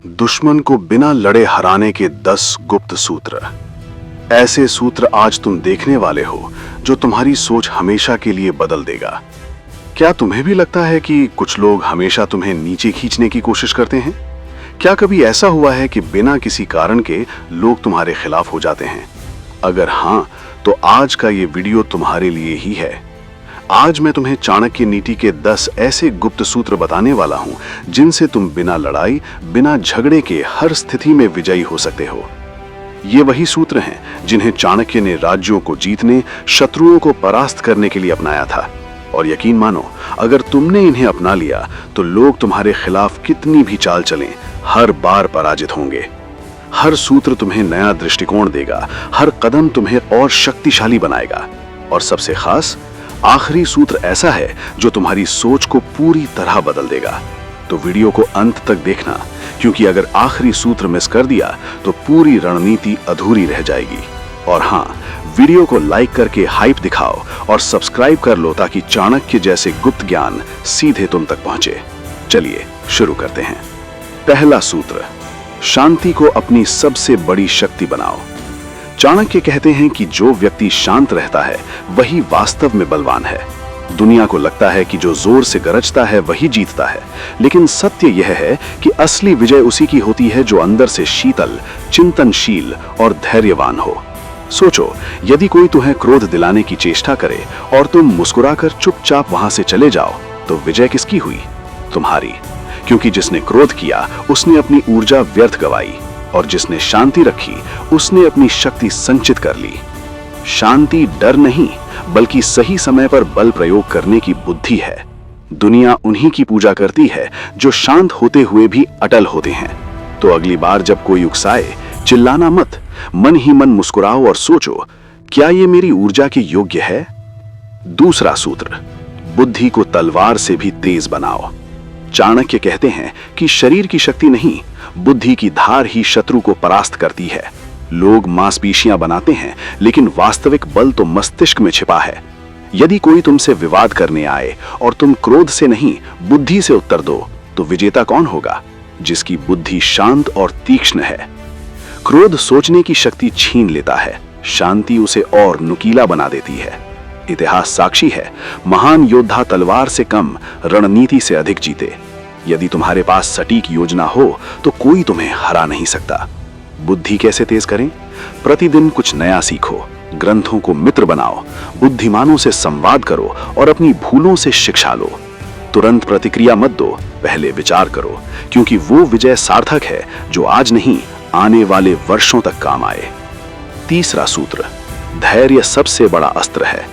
दुश्मन को बिना लड़े हराने के 10 गुप्त सूत्र। ऐसे सूत्र आज तुम देखने वाले हो जो तुम्हारी सोच हमेशा के लिए बदल देगा। क्या तुम्हें भी लगता है कि कुछ लोग हमेशा तुम्हें नीचे खींचने की कोशिश करते हैं? क्या कभी ऐसा हुआ है कि बिना किसी कारण के लोग तुम्हारे खिलाफ हो जाते हैं? अगर हां, तो आज का ये वीडियो तुम्हारे लिए ही है। आज मैं तुम्हें चाणक्य नीति के 10 ऐसे गुप्त सूत्र बताने वाला हूं जिनसे तुम बिना लड़ाई, बिना झगड़े के हर स्थिति में विजयी हो सकते हो। ये वही सूत्र हैं जिन्हें चाणक्य ने राज्यों को जीतने, शत्रुओं को परास्त करने के लिए अपनाया था। और यकीन मानो, अगर तुमने इन्हें अपना लिया तो लोग तुम्हारे खिलाफ कितनी भी चाल चलें, हर बार पराजित होंगे। हर सूत्र तुम्हें नया दृष्टिकोण देगा, हर कदम तुम्हें और शक्तिशाली बनाएगा। और सबसे खास, आखिरी सूत्र ऐसा है जो तुम्हारी सोच को पूरी तरह बदल देगा। तो वीडियो को अंत तक देखना, क्योंकि अगर आखिरी सूत्र मिस कर दिया तो पूरी रणनीति अधूरी रह जाएगी। और हां, वीडियो को लाइक करके हाइप दिखाओ और सब्सक्राइब कर लो ताकि चाणक्य जैसे गुप्त ज्ञान सीधे तुम तक पहुंचे। चलिए शुरू करते हैं। पहला सूत्र, शांति को अपनी सबसे बड़ी शक्ति बनाओ। चाणक्य कहते हैं कि जो व्यक्ति शांत रहता है वही वास्तव में बलवान है। दुनिया को लगता है कि जो जोर से गरजता है वही जीतता है, लेकिन सत्य यह है कि असली विजय उसी की होती है जो अंदर से शीतल, चिंतनशील और धैर्यवान हो। सोचो, यदि कोई तुम्हें क्रोध दिलाने की चेष्टा करे और तुम मुस्कुराकर चुपचाप वहां से चले जाओ, तो विजय किसकी हुई? तुम्हारी। क्योंकि जिसने क्रोध किया उसने अपनी ऊर्जा व्यर्थ गवाई, और जिसने शांति रखी उसने अपनी शक्ति संचित कर ली। शांति डर नहीं, बल्कि सही समय पर बल प्रयोग करने की बुद्धि है। दुनिया उन्हीं की पूजा करती है जो शांत होते हुए भी अटल होते हैं। तो अगली बार जब कोई उकसाए, चिल्लाना मत, मन ही मन मुस्कुराओ और सोचो, क्या ये मेरी ऊर्जा के योग्य है? दूसरा सूत्र, बुद्धि को तलवार से भी तेज बनाओ। चाणक्य कहते हैं कि शरीर की शक्ति नहीं, बुद्धि की धार ही शत्रु को परास्त करती है। लोग मांसपेशियां बनाते हैं, लेकिन वास्तविक बल तो मस्तिष्क में छिपा है। यदि कोई तुमसे विवाद करने आए और तुम क्रोध से नहीं, बुद्धि से उत्तर दो, तो विजेता कौन होगा? जिसकी बुद्धि शांत और तीक्ष्ण है। क्रोध सोचने की शक्ति छीन लेता है, शांति उसे और नुकीला बना देती है। इतिहास साक्षी है, महान योद्धा तलवार से कम, रणनीति से अधिक जीते। यदि तुम्हारे पास सटीक योजना हो तो कोई तुम्हें हरा नहीं सकता। बुद्धि कैसे तेज करें? प्रतिदिन कुछ नया सीखो, ग्रंथों को मित्र बनाओ, बुद्धिमानों से संवाद करो और अपनी भूलों से शिक्षा लो। तुरंत प्रतिक्रिया मत दो, पहले विचार करो, क्योंकि वो विजय सार्थक है जो आज नहीं, आने वाले वर्षों तक काम आए। तीसरा सूत्र, धैर्य सबसे बड़ा अस्त्र है।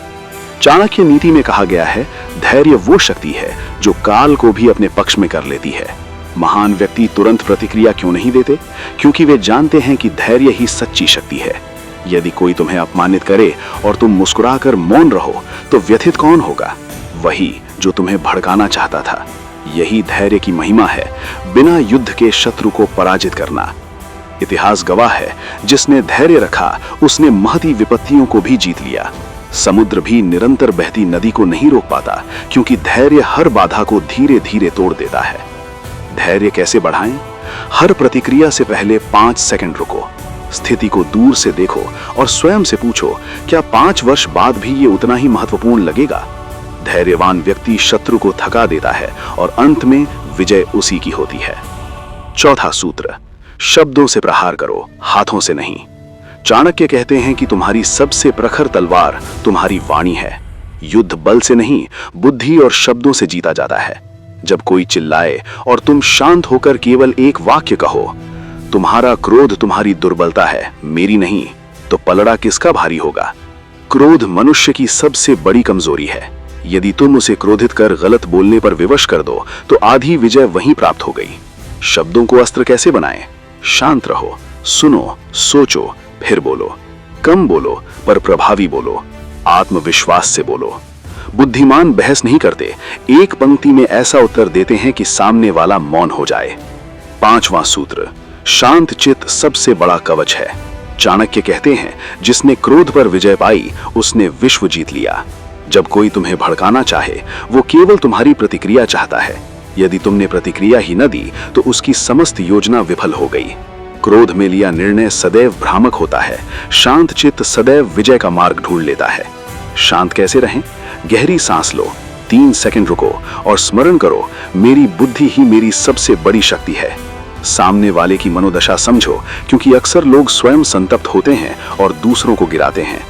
चाणक्य नीति में कहा गया है, धैर्य वो शक्ति है जो काल को भी अपने पक्ष में कर लेती है। महान व्यक्ति तुरंत प्रतिक्रिया क्यों नहीं देते? क्योंकि वे जानते हैं कि धैर्य ही सच्ची शक्ति है। यदि कोई तुम्हें अपमानित करे और तुम मुस्कुराकर मौन रहो, तो व्यथित कौन होगा? वही जो तुम्हें भड़काना चाहता था। यही धैर्य की महिमा है, बिना युद्ध के शत्रु को पराजित करना। इतिहास गवाह है, जिसने धैर्य रखा उसने महती विपत्तियों को भी जीत लिया। समुद्र भी निरंतर बहती नदी को नहीं रोक पाता, क्योंकि धैर्य हर बाधा को धीरे धीरे तोड़ देता है। धैर्य कैसे बढ़ाएं? हर प्रतिक्रिया से पहले 5 सेकंड रुको, स्थिति को दूर से देखो और स्वयं से पूछो, क्या 5 वर्ष बाद भी ये उतना ही महत्वपूर्ण लगेगा? धैर्यवान व्यक्ति शत्रु को थका देता है और अंत में विजय उसी की होती है। चौथा सूत्र, शब्दों से प्रहार करो, हाथों से नहीं। चाणक्य कहते हैं कि तुम्हारी सबसे प्रखर तलवार तुम्हारी वाणी है। युद्ध बल से नहीं, बुद्धि और शब्दों से जीता जाता है। जब कोई चिल्लाए और तुम शांत होकर केवल एक वाक्य कहो, तुम्हारा क्रोध तुम्हारी दुर्बलता है, मेरी नहीं, तो पलड़ा किसका भारी होगा? क्रोध मनुष्य की सबसे बड़ी कमजोरी है। यदि तुम उसे क्रोधित कर गलत बोलने पर विवश कर दो, तो आधी विजय वहीं प्राप्त हो गई। शब्दों को अस्त्र कैसे बनाएं? शांत रहो, सुनो, सोचो, फिर बोलो। कम बोलो पर प्रभावी बोलो, आत्मविश्वास से बोलो। बुद्धिमान बहस नहीं करते, एक पंक्ति में ऐसा उत्तर देते हैं कि सामने वाला मौन हो जाए। पांचवां सूत्र, शांत चित्त सबसे बड़ा कवच है। चाणक्य कहते हैं, जिसने क्रोध पर विजय पाई उसने विश्व जीत लिया। जब कोई तुम्हें भड़काना चाहे, वो केवल तुम्हारी प्रतिक्रिया चाहता है। यदि तुमने प्रतिक्रिया ही न दी तो उसकी समस्त योजना विफल हो गई। क्रोध में लिया निर्णय सदैव भ्रामक होता है। शांत चित्त सदैव विजय का मार्ग ढूंढ लेता है। शांत कैसे रहें? गहरी सांस लो, 3 सेकंड रुको और स्मरण करो, मेरी बुद्धि ही मेरी सबसे बड़ी शक्ति है। सामने वाले की मनोदशा समझो, क्योंकि अक्सर लोग स्वयं संतप्त होते हैं और दूसरों को गिराते हैं।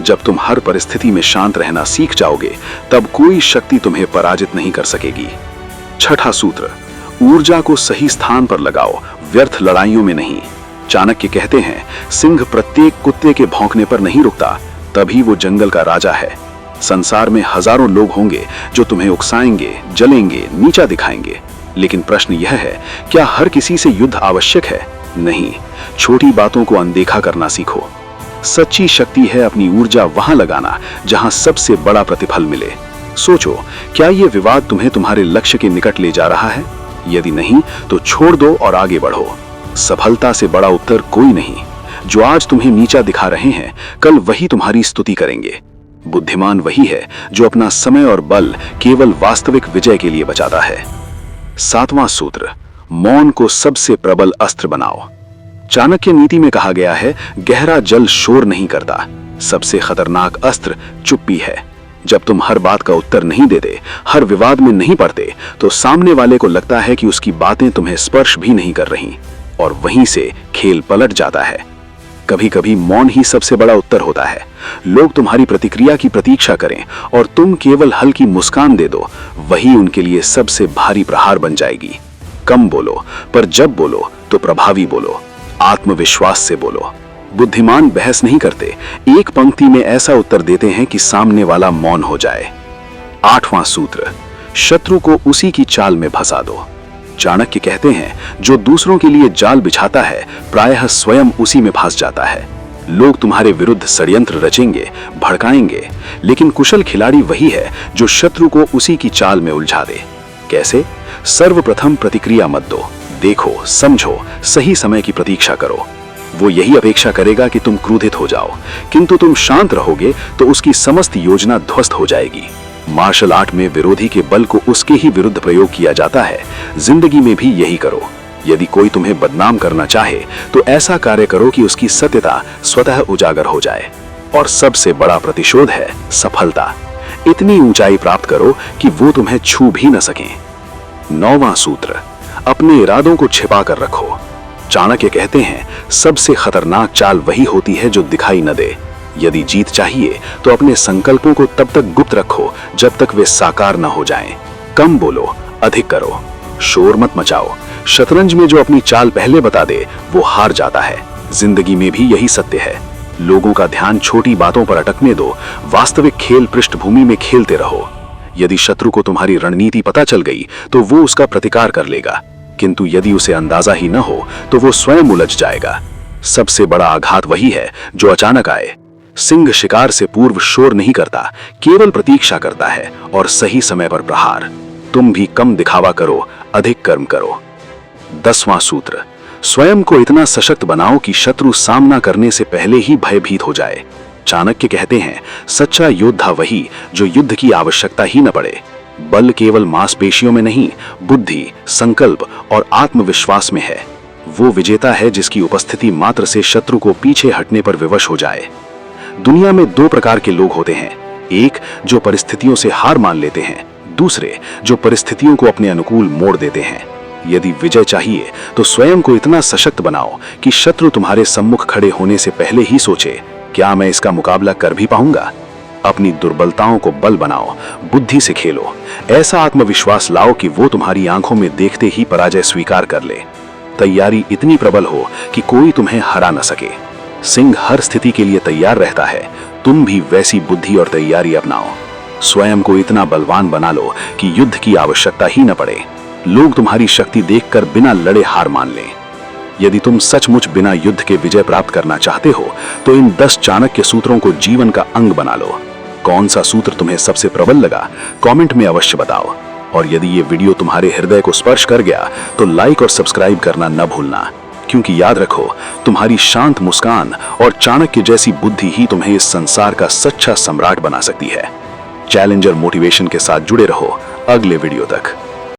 जब तुम हर परिस्थिति में शांत रहना सीख जाओगे, तब कोई शक्ति तुम्हें पराजित नहीं कर सकेगी। छठा सूत्र, ऊर्जा को सही स्थान पर लगाओ, व्यर्थ लड़ाइयों में नहीं। चाणक्य कहते हैं, सिंह प्रत्येक कुत्ते के भौंकने पर नहीं रुकता, तभी वो जंगल का राजा है। संसार में हजारों लोग होंगे जो तुम्हें उकसाएंगे, जलेंगे, नीचा दिखाएंगे, लेकिन प्रश्न यह है, क्या हर किसी से युद्ध आवश्यक है? नहीं। छोटी बातों को अनदेखा करना सीखो। सच्ची शक्ति है अपनी ऊर्जा वहां लगाना जहां सबसे बड़ा प्रतिफल मिले। सोचो, क्या यह विवाद तुम्हें तुम्हारे लक्ष्य के निकट ले जा रहा है? यदि नहीं तो छोड़ दो और आगे बढ़ो। सफलता से बड़ा उत्तर कोई नहीं। जो आज तुम्हें नीचा दिखा रहे हैं, कल वही तुम्हारी स्तुति करेंगे। बुद्धिमान वही है जो अपना समय और बल केवल वास्तविक विजय के लिए बचाता है। 7वां सूत्र, मौन को सबसे प्रबल अस्त्र बनाओ। चाणक्य नीति में कहा गया है, गहरा जल शोर नहीं करता, सबसे खतरनाक अस्त्र चुप्पी है। जब तुम हर बात का उत्तर नहीं देते, हर विवाद में नहीं पड़ते, तो सामने वाले को लगता है कि उसकी बातें तुम्हें स्पर्श भी नहीं कर रही, और वहीं से खेल पलट जाता है। कभी कभी मौन ही सबसे बड़ा उत्तर होता है। लोग तुम्हारी प्रतिक्रिया की प्रतीक्षा करें और तुम केवल हल्की मुस्कान दे दो, वही उनके लिए सबसे भारी प्रहार बन जाएगी। कम बोलो, पर जब बोलो तो प्रभावी बोलो, आत्मविश्वास से बोलो। बुद्धिमान बहस नहीं करते, एक पंक्ति में ऐसा उत्तर देते हैं कि सामने वाला मौन हो जाए। 8वां सूत्र, शत्रु को उसी की चाल में फंसा दो। चाणक्य कहते हैं, जो दूसरों के लिए जाल बिछाता है, प्रायः स्वयं उसी में फंस जाता है। लोग तुम्हारे विरुद्ध षड्यंत्र रचेंगे, भड़काएंगे, लेकिन कुशल खिलाड़ी वही है जो शत्रु को उसी की चाल में उलझा दे। कैसे? सर्वप्रथम प्रतिक्रिया मत दो, देखो, समझो, सही समय की प्रतीक्षा करो। वो यही अपेक्षा करेगा कि तुम क्रोधित हो जाओ, किंतु तुम शांत रहोगे तो उसकी समस्त योजना ध्वस्त हो जाएगी। मार्शल आर्ट में विरोधी के बल को उसके ही विरुद्ध प्रयोग किया जाता है। जिंदगी में भी यही करो। यदि कोई तुम्हें बदनाम करना चाहे तो ऐसा कार्य करो कि उसकी सत्यता स्वतः उजागर हो जाए। और सबसे बड़ा प्रतिशोध है सफलता। इतनी ऊंचाई प्राप्त करो कि वो तुम्हें छू भी न सकें। 9वां सूत्र, अपने इरादों को छिपा कर रखो। चाणक्य कहते हैं, सबसे खतरनाक चाल वही होती है जो दिखाई न दे। यदि जीत चाहिए तो अपने संकल्पों को तब तक गुप्त रखो जब तक वे साकार न हो जाएं। कम बोलो, अधिक करो, शोर मत मचाओ। शतरंज में जो अपनी चाल पहले बता दे वो हार जाता है। जिंदगी में भी यही सत्य है। लोगों का ध्यान छोटी बातों पर अटकने दो, वास्तविक खेल पृष्ठभूमि में खेलते रहो। यदि शत्रु को तुम्हारी रणनीति पता चल गई तो वो उसका प्रतिकार कर लेगा, किंतु यदि उसे अंदाजा ही न हो तो वो स्वयं उलझ जाएगा। सबसे बड़ा आघात वही है जो अचानक आए। सिंह शिकार से पूर्व शोर नहीं करता, केवल प्रतीक्षा करता है और सही समय पर प्रहार। तुम भी कम दिखावा करो, अधिक कर्म करो। 10वां सूत्र, स्वयं को इतना सशक्त बनाओ कि शत्रु सामना करने से पहले ही भयभीत हो जाए। चाणक्य कहते हैं, सच्चा योद्धा वही जो युद्ध की आवश्यकता ही न पड़े। बल केवल मांसपेशियों में नहीं, बुद्धि, संकल्प और आत्मविश्वास में है। वो विजेता है जिसकी उपस्थिति मात्र से शत्रु को पीछे हटने पर विवश हो जाए। दुनिया में 2 प्रकार के लोग होते हैं, एक जो परिस्थितियों से हार मान लेते हैं, दूसरे जो परिस्थितियों को अपने अनुकूल मोड़ देते हैं। यदि विजय चाहिए तो स्वयं को इतना सशक्त बनाओ कि शत्रु तुम्हारे सम्मुख खड़े होने से पहले ही सोचे, क्या मैं इसका मुकाबला कर भी पाऊंगा? अपनी दुर्बलताओं को बल बनाओ, बुद्धि से खेलो। ऐसा आत्मविश्वास लाओ कि वो तुम्हारी आंखों में देखते ही पराजय स्वीकार कर ले। तैयारी इतनी प्रबल हो कि कोई तुम्हें हरा न सके। सिंह हर स्थिति के लिए तैयार रहता है। तुम भी वैसी बुद्धि और तैयारी अपनाओ। स्वयं को इतना बलवान बना लो कि युद्ध की आवश्यकता ही न पड़े। लोग तुम्हारी शक्ति देखकर बिना लड़े हार मान लें। यदि तुम सचमुच बिना युद्ध के विजय प्राप्त करना चाहते हो तो इन 10 चाणक्य सूत्रों को जीवन का अंग बना लो। कौन सा सूत्र तुम्हें सबसे प्रबल लगा, कमेंट में अवश्य बताओ। और यदि ये वीडियो तुम्हारे हृदय को स्पर्श कर गया तो लाइक और सब्सक्राइब करना न भूलना, क्योंकि याद रखो, तुम्हारी शांत मुस्कान और चाणक्य जैसी बुद्धि ही तुम्हें इस संसार का सच्चा सम्राट बना सकती है। चैलेंजर मोटिवेशन के साथ जुड़े रहो अगले वीडियो तक।